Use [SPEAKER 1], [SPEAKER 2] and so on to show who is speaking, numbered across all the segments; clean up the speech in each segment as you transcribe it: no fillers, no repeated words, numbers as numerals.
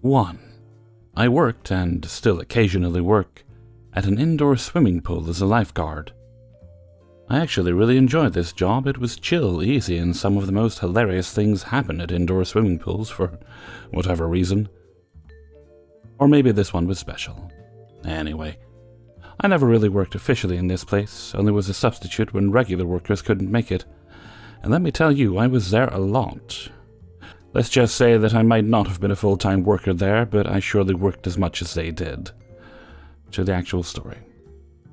[SPEAKER 1] 1. I worked, and still occasionally work, at an indoor swimming pool as a lifeguard. I actually really enjoyed this job. It was chill, easy, and some of the most hilarious things happen at indoor swimming pools for whatever reason. Or maybe this one was special. Anyway, I never really worked officially in this place, only was a substitute when regular workers couldn't make it. And let me tell you, I was there a lot. Let's just say that I might not have been a full-time worker there, but I surely worked as much as they did. To the actual story.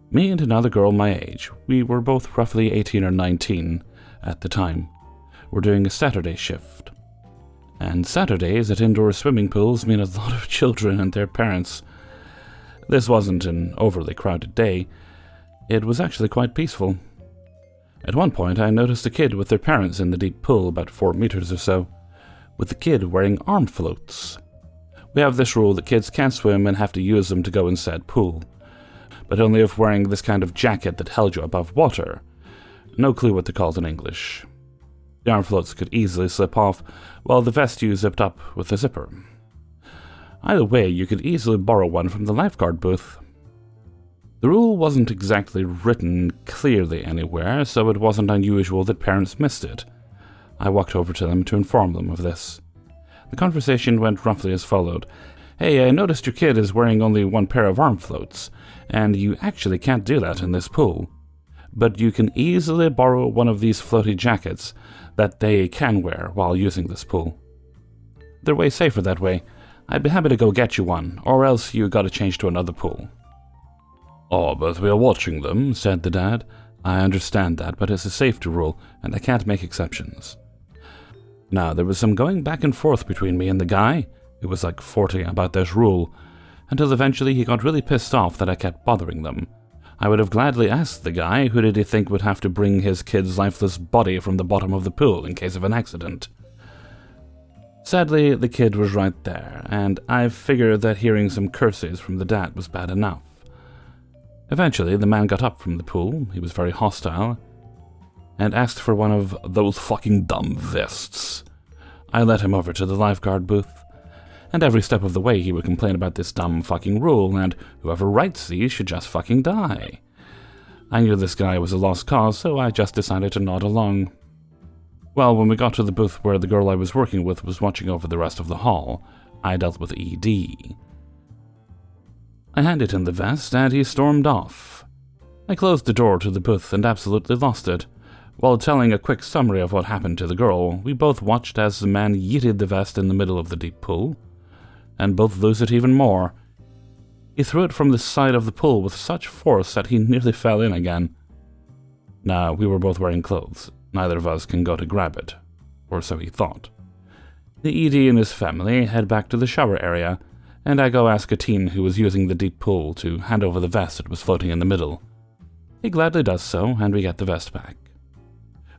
[SPEAKER 1] Me and another girl my age, we were both roughly 18 or 19 at the time, were doing a Saturday shift. And Saturdays at indoor swimming pools mean a lot of children and their parents. This wasn't an overly crowded day. It was actually quite peaceful. At one point, I noticed a kid with their parents in the deep pool about 4 meters or so, with the kid wearing arm floats. We have this rule that kids can't swim and have to use them to go in said pool, but only if wearing this kind of jacket that held you above water. No clue what they're called in English. The arm floats could easily slip off, while the vest you zipped up with a zipper. Either way, you could easily borrow one from the lifeguard booth. The rule wasn't exactly written clearly anywhere, so it wasn't unusual that parents missed it. I walked over to them to inform them of this. The conversation went roughly as followed. Hey, I noticed your kid is wearing only one pair of arm floats, and you actually can't do that in this pool. But you can easily borrow one of these floaty jackets that they can wear while using this pool. They're way safer that way. I'd be happy to go get you one, or else you gotta change to another pool. Oh, but we are watching them, said the dad. I understand that, but it's a safety rule, and I can't make exceptions. Now, there was some going back and forth between me and the guy, who was like 40, about this rule, until eventually he got really pissed off that I kept bothering them. I would have gladly asked the guy who did he think would have to bring his kid's lifeless body from the bottom of the pool in case of an accident. Sadly, the kid was right there, and I figured that hearing some curses from the dad was bad enough. Eventually, the man got up from the pool, he was very hostile, and asked for one of those fucking dumb vests. I led him over to the lifeguard booth, and every step of the way he would complain about this dumb fucking rule, and whoever writes these should just fucking die. I knew this guy was a lost cause, so I just decided to nod along. Well, when we got to the booth where the girl I was working with was watching over the rest of the hall, I dealt with ED. I handed him the vest, and he stormed off. I closed the door to the booth and absolutely lost it. While telling a quick summary of what happened to the girl, we both watched as the man yeeted the vest in the middle of the deep pool, and both lose it even more. He threw it from the side of the pool with such force that he nearly fell in again. Now, we were both wearing clothes. Neither of us can go to grab it, or so he thought. The ED and his family head back to the shower area, and I go ask a teen who was using the deep pool to hand over the vest that was floating in the middle. He gladly does so, and we get the vest back.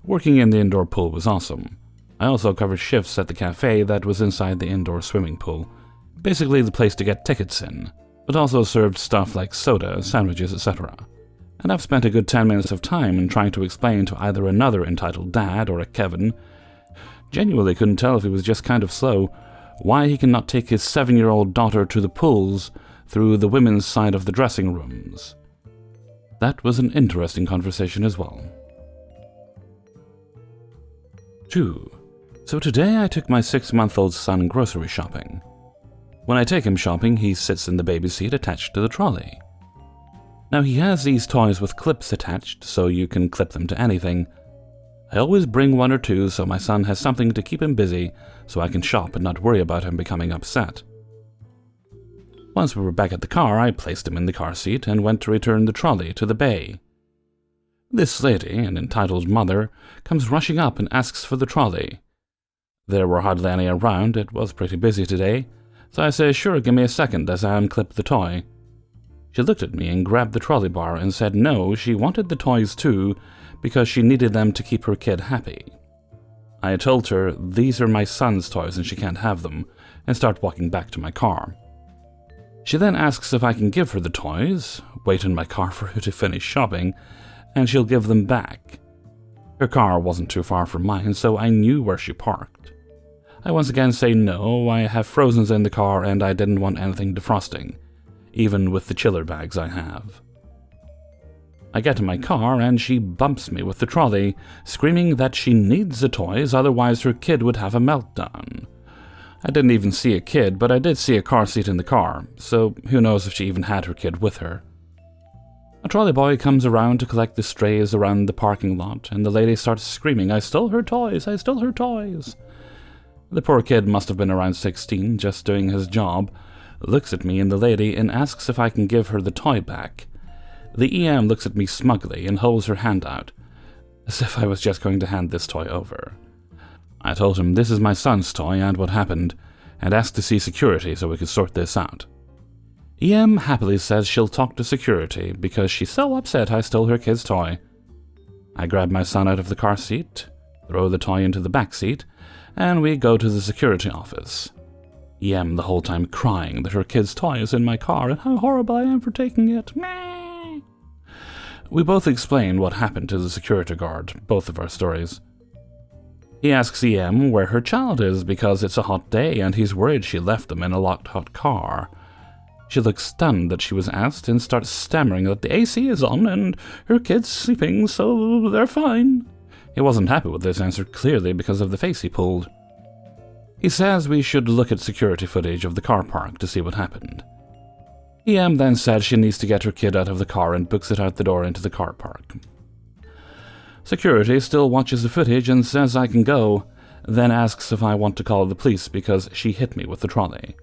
[SPEAKER 1] Working in the indoor pool was awesome. I also covered shifts at the cafe that was inside the indoor swimming pool, basically the place to get tickets in, but also served stuff like soda, sandwiches, etc. And I've spent a good 10 minutes of time in trying to explain to either another entitled dad or a Kevin, genuinely couldn't tell if he was just kind of slow, why he cannot take his 7-year-old daughter to the pools through the women's side of the dressing rooms. That was an interesting conversation as well. 2. So today I took my 6-month-old son grocery shopping. When I take him shopping, he sits in the baby seat attached to the trolley. Now he has these toys with clips attached, so you can clip them to anything. I always bring 1 or 2 so my son has something to keep him busy, so I can shop and not worry about him becoming upset. Once we were back at the car, I placed him in the car seat and went to return the trolley to the bay. This lady, an entitled mother, comes rushing up and asks for the trolley. There were hardly any around, it was pretty busy today, so I say, sure, give me a second as I unclip the toy. She looked at me and grabbed the trolley bar and said no, she wanted the toys too, because she needed them to keep her kid happy. I told her these are my son's toys and she can't have them, and start walking back to my car. She then asks if I can give her the toys, wait in my car for her to finish shopping, and she'll give them back. Her car wasn't too far from mine, so I knew where she parked. I once again say no, I have frozens in the car and I didn't want anything defrosting, even with the chiller bags I have. I get in my car and she bumps me with the trolley, screaming that she needs the toys, otherwise her kid would have a meltdown. I didn't even see a kid, but I did see a car seat in the car, so who knows if she even had her kid with her. A trolley boy comes around to collect the strays around the parking lot, and the lady starts screaming, "I stole her toys! I stole her toys!" The poor kid must have been around 16, just doing his job, looks at me and the lady and asks if I can give her the toy back. The EM looks at me smugly and holds her hand out, as if I was just going to hand this toy over. I told him this is my son's toy and what happened, and asked to see security so we could sort this out. EM happily says she'll talk to security because she's so upset I stole her kid's toy. I grab my son out of the car seat, throw the toy into the back seat, and we go to the security office. EM the whole time crying that her kid's toy is in my car and how horrible I am for taking it. Meh. We both explain what happened to the security guard, both of our stories. He asks EM where her child is because it's a hot day and he's worried she left them in a locked hot car. She looks stunned that she was asked and starts stammering that the AC is on and her kid's sleeping, so they're fine. He wasn't happy with this answer, clearly because of the face he pulled. He says we should look at security footage of the car park to see what happened. EM then said she needs to get her kid out of the car and books it out the door into the car park. Security still watches the footage and says I can go, then asks if I want to call the police because she hit me with the trolley.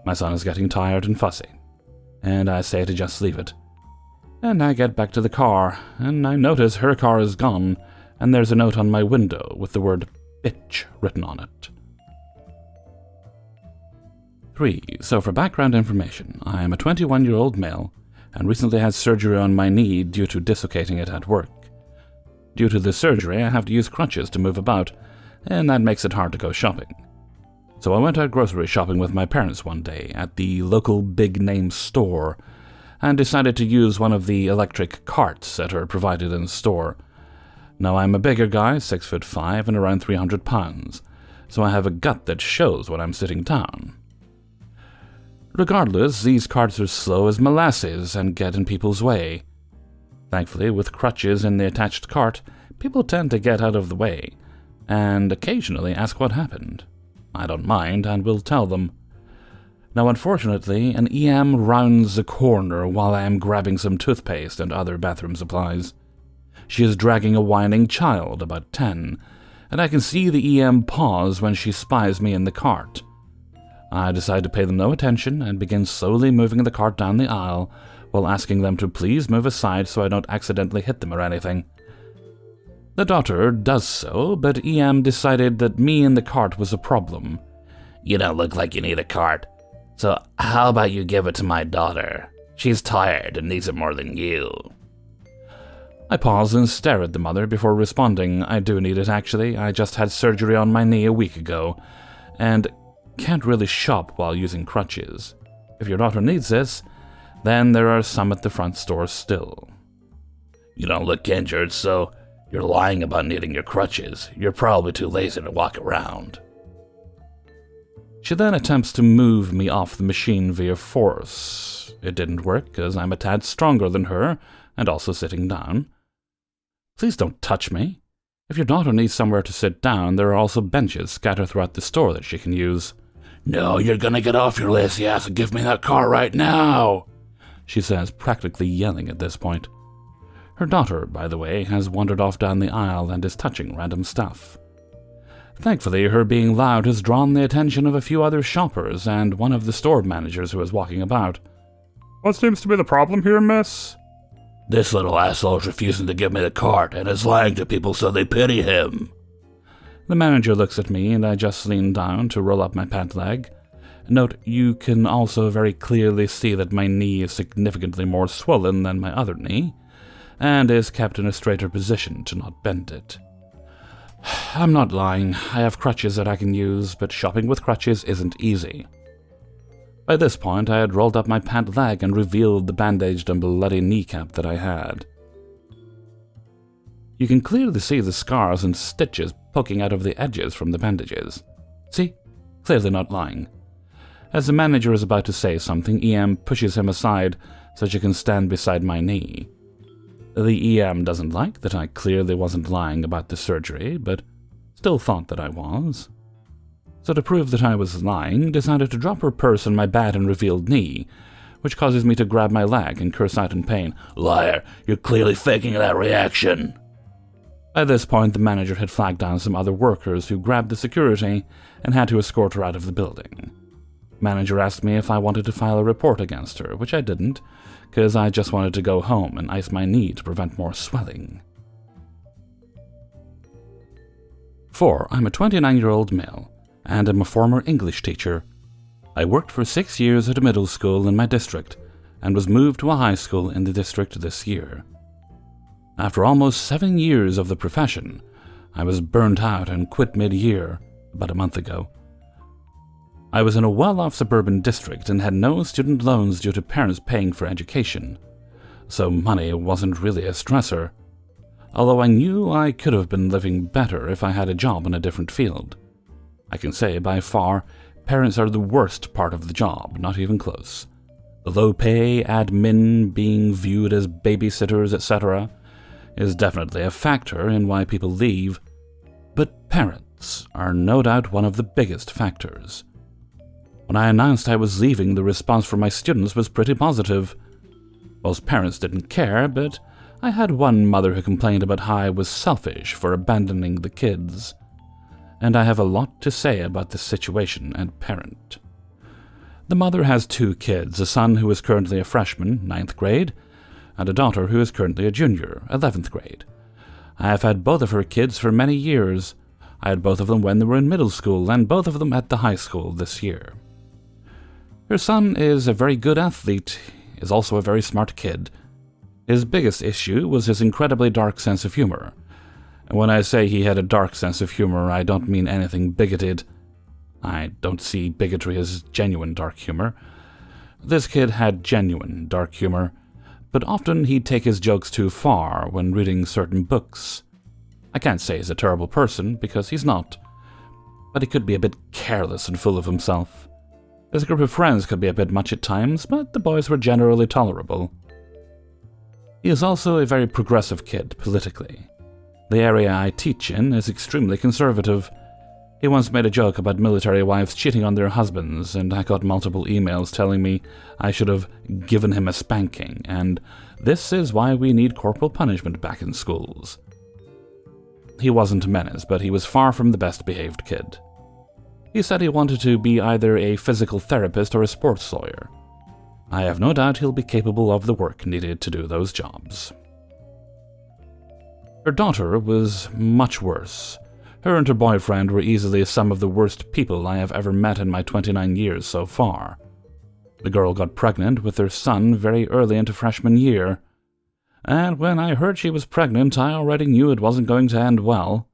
[SPEAKER 1] My son is getting tired and fussy, and I say to just leave it. And I get back to the car, and I notice her car is gone, and there's a note on my window with the word bitch written on it. 3. So for background information, I am a 21-year-old male, and recently had surgery on my knee due to dislocating it at work. Due to the surgery, I have to use crutches to move about, and that makes it hard to go shopping. So I went out grocery shopping with my parents one day at the local big-name store, and decided to use one of the electric carts that are provided in the store. Now I'm a bigger guy, 6'5" and around 300 pounds, so I have a gut that shows when I'm sitting down. Regardless, these carts are slow as molasses and get in people's way. Thankfully, with crutches in the attached cart, people tend to get out of the way, and occasionally ask what happened. I don't mind, and will tell them. Now unfortunately, an EM rounds the corner while I am grabbing some toothpaste and other bathroom supplies. She is dragging a whining child, about 10, and I can see the EM pause when she spies me in the cart. I decide to pay them no attention and begin slowly moving the cart down the aisle, while asking them to please move aside so I don't accidentally hit them or anything. The daughter does so, but EM decided that me in the cart was a problem.
[SPEAKER 2] You don't look like you need a cart, so how about you give it to my daughter? She's tired and needs it more than you.
[SPEAKER 1] I pause and stare at the mother before responding. I do need it actually, I just had surgery on my knee a week ago, and can't really shop while using crutches. If your daughter needs this, then there are some at the front store still.
[SPEAKER 2] You don't look injured, so you're lying about needing your crutches. You're probably too lazy to walk around.
[SPEAKER 1] She then attempts to move me off the machine via force. It didn't work, as I'm a tad stronger than her, and also sitting down. Please don't touch me. If your daughter needs somewhere to sit down, there are also benches scattered throughout the store that she can use.
[SPEAKER 2] No, you're gonna get off your lazy ass and give me that car right now,
[SPEAKER 1] she says, practically yelling at this point. Her daughter, by the way, has wandered off down the aisle and is touching random stuff. Thankfully, her being loud has drawn the attention of a few other shoppers and one of the store managers who is walking about.
[SPEAKER 3] What seems to be the problem here, miss?
[SPEAKER 2] This little asshole is refusing to give me the cart and is lying to people so they pity him.
[SPEAKER 1] The manager looks at me and I just lean down to roll up my pant leg. Note, you can also very clearly see that my knee is significantly more swollen than my other knee, and is kept in a straighter position to not bend it. I'm not lying, I have crutches that I can use, but shopping with crutches isn't easy. By this point, I had rolled up my pant leg and revealed the bandaged and bloody kneecap that I had. You can clearly see the scars and stitches poking out of the edges from the bandages. See? Clearly not lying. As the manager is about to say something, EM pushes him aside so she can stand beside my knee. The EM doesn't like that I clearly wasn't lying about the surgery, but still thought that I was. So to prove that I was lying, decided to drop her purse on my bad and revealed knee, which causes me to grab my leg and curse out in pain.
[SPEAKER 2] Liar, you're clearly faking that reaction.
[SPEAKER 1] By this point, the manager had flagged down some other workers who grabbed the security and had to escort her out of the building. Manager asked me if I wanted to file a report against her, which I didn't, because I just wanted to go home and ice my knee to prevent more swelling. 4. I'm a 29-year-old male, and am a former English teacher. I worked for 6 years at a middle school in my district, and was moved to a high school in the district this year. After almost 7 years of the profession, I was burnt out and quit mid-year, about a month ago. I was in a well-off suburban district and had no student loans due to parents paying for education, so money wasn't really a stressor, although I knew I could have been living better if I had a job in a different field. I can say, by far, parents are the worst part of the job, not even close. The low pay, admin, being viewed as babysitters, etc., is definitely a factor in why people leave, but parents are no doubt one of the biggest factors. When I announced I was leaving, the response from my students was pretty positive. Most parents didn't care, but I had one mother who complained about how I was selfish for abandoning the kids. And I have a lot to say about this situation and parent. The mother has 2 kids, a son who is currently a freshman, 9th grade, and a daughter who is currently a junior, 11th grade. I have had both of her kids for many years. I had both of them when they were in middle school, and both of them at the high school this year. Her son is a very good athlete, is also a very smart kid. His biggest issue was his incredibly dark sense of humor. And when I say he had a dark sense of humor, I don't mean anything bigoted. I don't see bigotry as genuine dark humor. This kid had genuine dark humor, but often he'd take his jokes too far when reading certain books. I can't say he's a terrible person, because he's not, but he could be a bit careless and full of himself. His group of friends could be a bit much at times, but the boys were generally tolerable. He is also a very progressive kid politically. The area I teach in is extremely conservative. He once made a joke about military wives cheating on their husbands, and I got multiple emails telling me I should have given him a spanking, and this is why we need corporal punishment back in schools. He wasn't a menace, but he was far from the best-behaved kid. He said he wanted to be either a physical therapist or a sports lawyer. I have no doubt he'll be capable of the work needed to do those jobs. Her daughter was much worse. Her and her boyfriend were easily some of the worst people I have ever met in my 29 years so far. The girl got pregnant with their son very early into freshman year, and when I heard she was pregnant, I already knew it wasn't going to end well.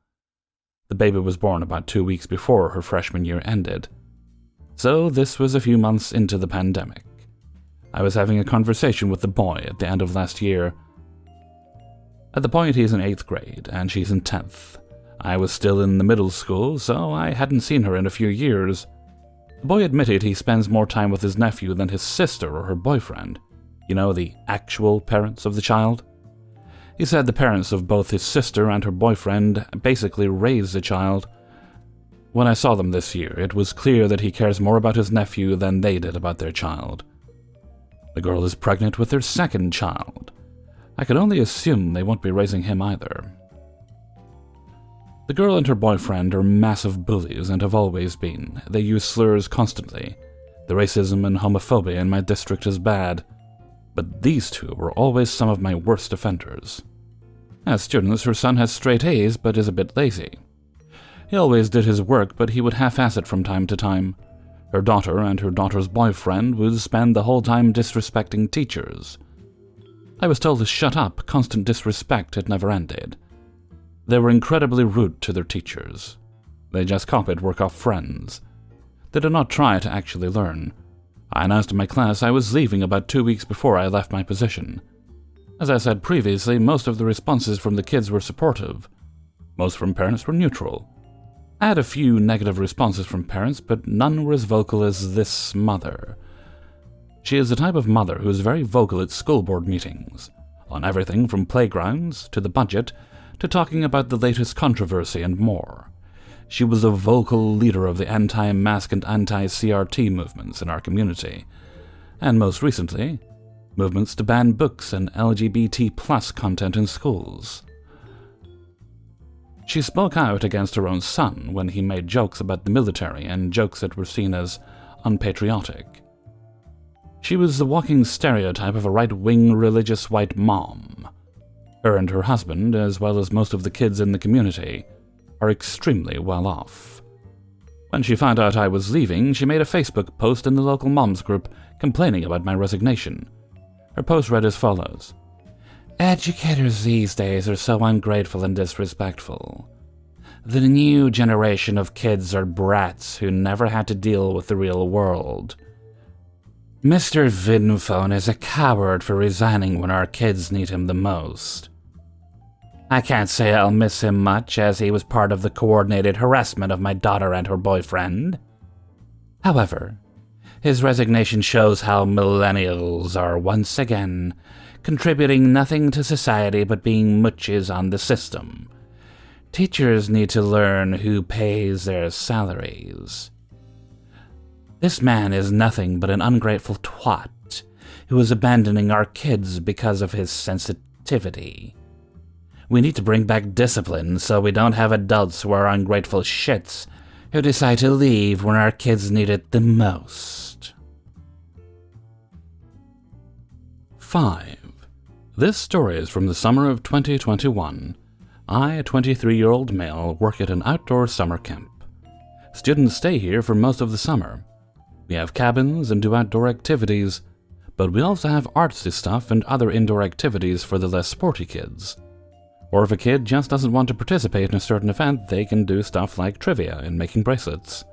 [SPEAKER 1] The baby was born about 2 weeks before her freshman year ended. So this was a few months into the pandemic. I was having a conversation with the boy at the end of last year. At the point, he's in 8th grade, and she's in 10th. I was still in the middle school, so I hadn't seen her in a few years. The boy admitted he spends more time with his nephew than his sister or her boyfriend. You know, the actual parents of the child. He said the parents of both his sister and her boyfriend basically raised the child. When I saw them this year, it was clear that he cares more about his nephew than they did about their child. The girl is pregnant with their 2nd child. I can only assume they won't be raising him either. The girl and her boyfriend are massive bullies and have always been. They use slurs constantly. The racism and homophobia in my district is bad. But these two were always some of my worst offenders. As students, her son has straight A's but is a bit lazy. He always did his work, but he would half-ass it from time to time. Her daughter and her daughter's boyfriend would spend the whole time disrespecting teachers. I was told to shut up. Constant disrespect had never ended. They were incredibly rude to their teachers. They just copied work off friends. They did not try to actually learn. I announced to my class I was leaving about 2 weeks before I left my position. As I said previously, most of the responses from the kids were supportive. Most from parents were neutral. I had a few negative responses from parents, but none were as vocal as this mother. She is the type of mother who is very vocal at school board meetings, on everything from playgrounds to the budget to talking about the latest controversy and more. She was a vocal leader of the anti-mask and anti-CRT movements in our community, and most recently, movements to ban books and LGBT+ content in schools. She spoke out against her own son when he made jokes about the military and jokes that were seen as unpatriotic. She was the walking stereotype of a right-wing religious white mom. Her and her husband, as well as most of the kids in the community, are extremely well off. When she found out I was leaving, she made a Facebook post in the local moms group complaining about my resignation. Her post read as follows: "Educators these days are so ungrateful and disrespectful. The new generation of kids are brats who never had to deal with the real world. Mr. Vidinphone is a coward for resigning when our kids need him the most. I can't say I'll miss him much, as he was part of the coordinated harassment of my daughter and her boyfriend. However, his resignation shows how millennials are once again contributing nothing to society but being mooches on the system. Teachers need to learn who pays their salaries. This man is nothing but an ungrateful twat who is abandoning our kids because of his sensitivity. We need to bring back discipline so we don't have adults who are ungrateful shits who decide to leave when our kids need it the most." 5. This story is from the summer of 2021. I, a 23-year-old male, work at an outdoor summer camp. Students stay here for most of the summer. We have cabins and do outdoor activities, but we also have artsy stuff and other indoor activities for the less sporty kids. Or if a kid just doesn't want to participate in a certain event, they can do stuff like trivia and making bracelets.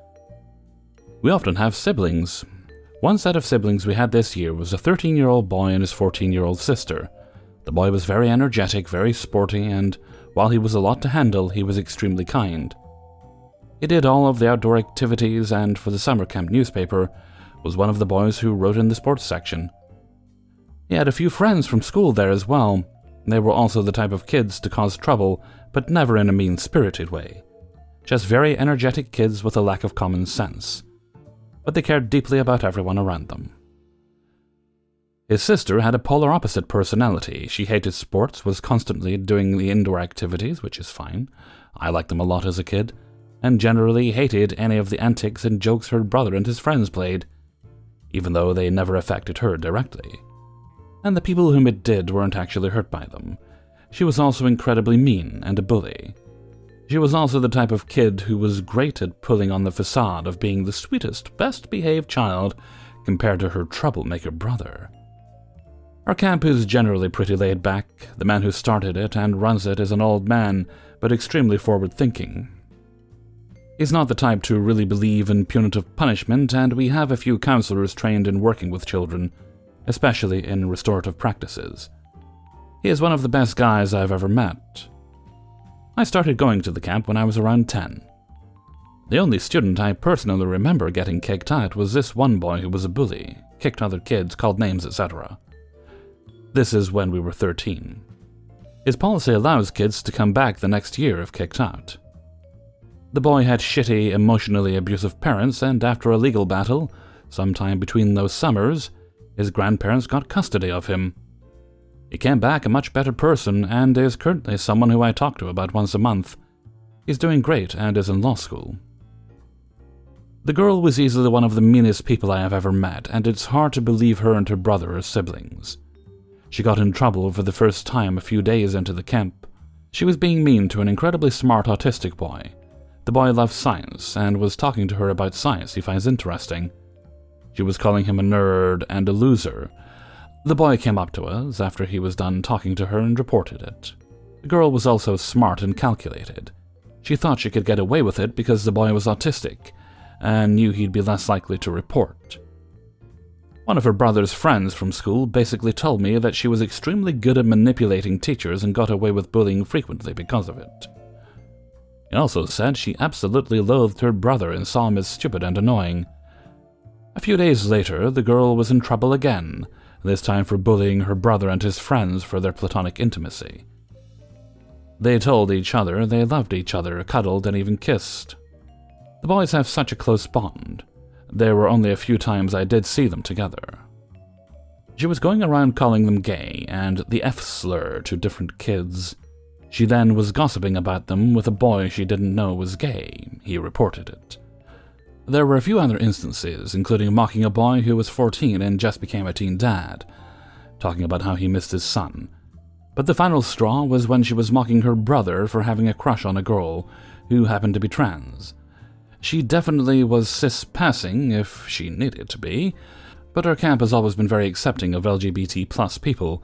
[SPEAKER 1] We often have siblings. One set of siblings we had this year was a 13-year-old boy and his 14-year-old sister. The boy was very energetic, very sporty, and while he was a lot to handle, he was extremely kind. He did all of the outdoor activities, and for the summer camp newspaper, was one of the boys who wrote in the sports section. He had a few friends from school there as well. They were also the type of kids to cause trouble, but never in a mean-spirited way. Just very energetic kids with a lack of common sense. But they cared deeply about everyone around them. His sister had a polar opposite personality. She hated sports, was constantly doing the indoor activities, which is fine. I liked them a lot as a kid, and generally hated any of the antics and jokes her brother and his friends played, even though they never affected her directly. And the people whom it did weren't actually hurt by them. She was also incredibly mean and a bully. She was also the type of kid who was great at pulling on the facade of being the sweetest, best-behaved child compared to her troublemaker brother. Our camp is generally pretty laid back. The man who started it and runs it is an old man, but extremely forward-thinking. He's not the type to really believe in punitive punishment, and we have a few counselors trained in working with children, especially in restorative practices. He is one of the best guys I've ever met. I started going to the camp when I was around 10. The only student I personally remember getting kicked out was this one boy who was a bully, kicked other kids, called names, etc. This is when we were 13. His policy allows kids to come back the next year if kicked out. The boy had shitty, emotionally abusive parents, and after a legal battle, sometime between those summers, his grandparents got custody of him. He came back a much better person and is currently someone who I talk to about once a month. He's doing great and is in law school. The girl was easily one of the meanest people I have ever met, and it's hard to believe her and her brother are siblings. She got in trouble for the first time a few days into the camp. She was being mean to an incredibly smart autistic boy. The boy loves science and was talking to her about science he finds interesting. She was calling him a nerd and a loser. The boy came up to us after he was done talking to her and reported it. The girl was also smart and calculated. She thought she could get away with it because the boy was autistic and knew he'd be less likely to report. One of her brother's friends from school basically told me that she was extremely good at manipulating teachers and got away with bullying frequently because of it. He also said she absolutely loathed her brother and saw him as stupid and annoying. A few days later, the girl was in trouble again, this time for bullying her brother and his friends for their platonic intimacy. They told each other they loved each other, cuddled, and even kissed. The boys have such a close bond. There were only a few times I did see them together. She was going around calling them gay and the F slur to different kids. She then was gossiping about them with a boy she didn't know was gay. He reported it. There were a few other instances, including mocking a boy who was 14 and just became a teen dad, talking about how he missed his son. But the final straw was when she was mocking her brother for having a crush on a girl who happened to be trans. She definitely was cis-passing if she needed to be, but her camp has always been very accepting of LGBT+ people,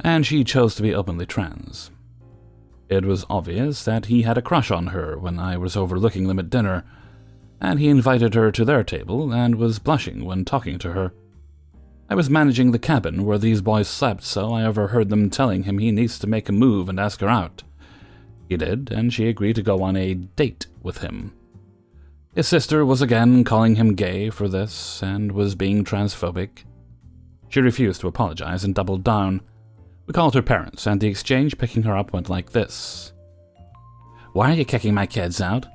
[SPEAKER 1] and she chose to be openly trans. It was obvious that he had a crush on her when I was overlooking them at dinner, and he invited her to their table and was blushing when talking to her. I was managing the cabin where these boys slept, so I overheard them telling him he needs to make a move and ask her out. He did, and she agreed to go on a date with him. His sister was again calling him gay for this and was being transphobic. She refused to apologize and doubled down. We called her parents, and the exchange picking her up went like this. "Why are you kicking my kids out?"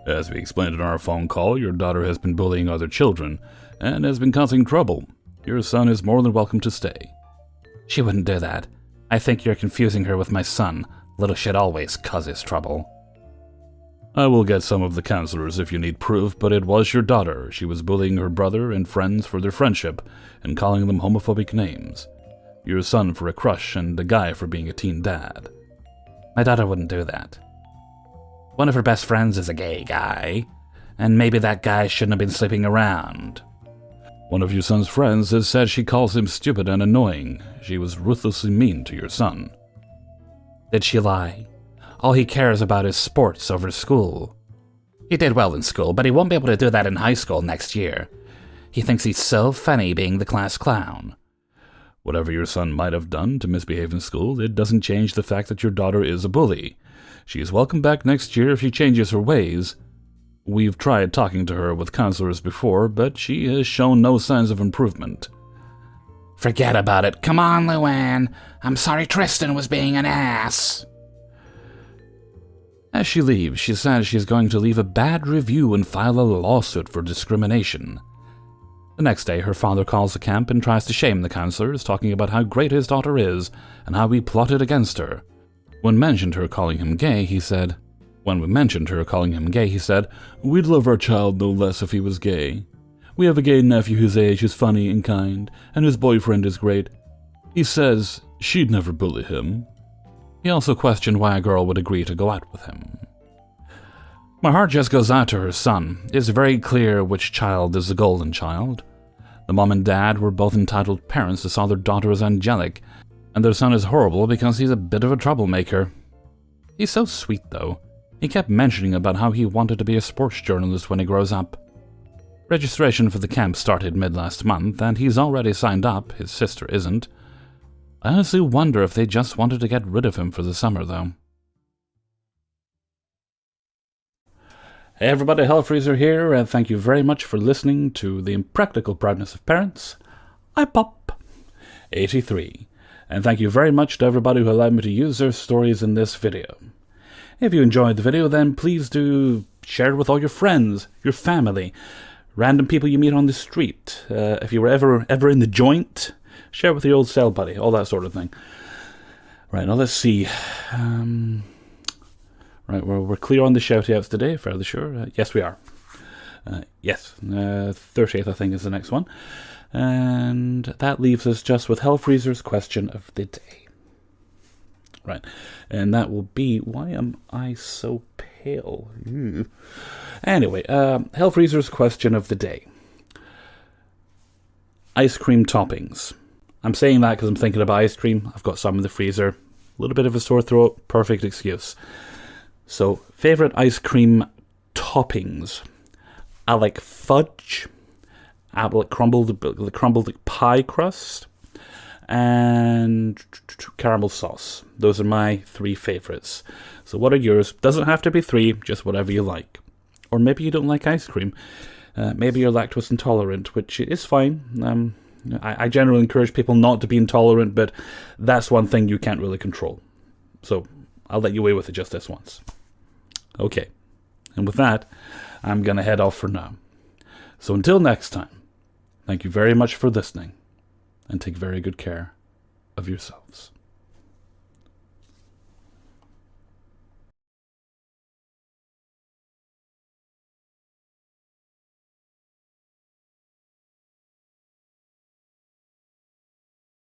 [SPEAKER 1] "As we explained in our phone call, your daughter has been bullying other children and has been causing trouble. Your son is more than welcome to stay." "She wouldn't do that. I think you're confusing her with my son. Little shit always causes trouble." "I will get some of the counselors if you need proof, but it was your daughter. She was bullying her brother and friends for their friendship and calling them homophobic names. Your son for a crush and the guy for being a teen dad." "My daughter wouldn't do that. One of her best friends is a gay guy, and maybe that guy shouldn't have been sleeping around." "One of your son's friends has said she calls him stupid and annoying. She was ruthlessly mean to your son." "Did she lie? All he cares about is sports over school." "He did well in school, but he won't be able to do that in high school next year. He thinks he's so funny being the class clown." "Whatever your son might have done to misbehave in school, it doesn't change the fact that your daughter is a bully. She is welcome back next year if she changes her ways. We've tried talking to her with counselors before, but she has shown no signs of improvement."
[SPEAKER 2] "Forget about it. Come on, Luann. I'm sorry Tristan was being an ass."
[SPEAKER 1] As she leaves, she says she's going to leave a bad review and file a lawsuit for discrimination. The next day, her father calls the camp and tries to shame the counselors, talking about how great his daughter is and how we plotted against her. When we mentioned her calling him gay, he said, "We'd love our child no less if he was gay. We have a gay nephew whose age is funny and kind, and his boyfriend is great. He says she'd never bully him." He also questioned why a girl would agree to go out with him. My heart just goes out to her son. It's very clear which child is the golden child. The mom and dad were both entitled parents who saw their daughter as angelic, and their son is horrible because he's a bit of a troublemaker. He's so sweet, though. He kept mentioning about how he wanted to be a sports journalist when he grows up. Registration for the camp started mid-last month, and he's already signed up. His sister isn't. I honestly wonder if they just wanted to get rid of him for the summer, though. Hey everybody, Hellfreezer here, and thank you very much for listening to the Impractical Proudness of Parents. I Pop 83, and thank you very much to everybody who allowed me to use their stories in this video. If you enjoyed the video, then please do share it with all your friends, your family, random people you meet on the street. If you were ever in the joint, share it with your old cell buddy, all that sort of thing. Right, now let's see. Right, we're clear on the shout-outs today, fairly sure. Yes, we are. Yes, 30th, I think, is the next one. And that leaves us just with Hellfreezer's question of the day. Right, and that will be, why am I so pale? Anyway, Hellfreezer's question of the day. Ice cream toppings. I'm saying that because I'm thinking about ice cream. I've got some in the freezer. A little bit of a sore throat, perfect excuse. So, favorite ice cream toppings. I like fudge. I like crumbled pie crust. and caramel sauce. Those are my 3 favorites. So what are yours? Doesn't have to be 3, just whatever you like. Or maybe you don't like ice cream. Maybe you're lactose intolerant, which is fine. I generally encourage people not to be intolerant, but that's one thing you can't really control. So I'll let you away with it just this once. Okay. And with that, I'm going to head off for now. So until next time, thank you very much for listening, and take very good care of yourselves.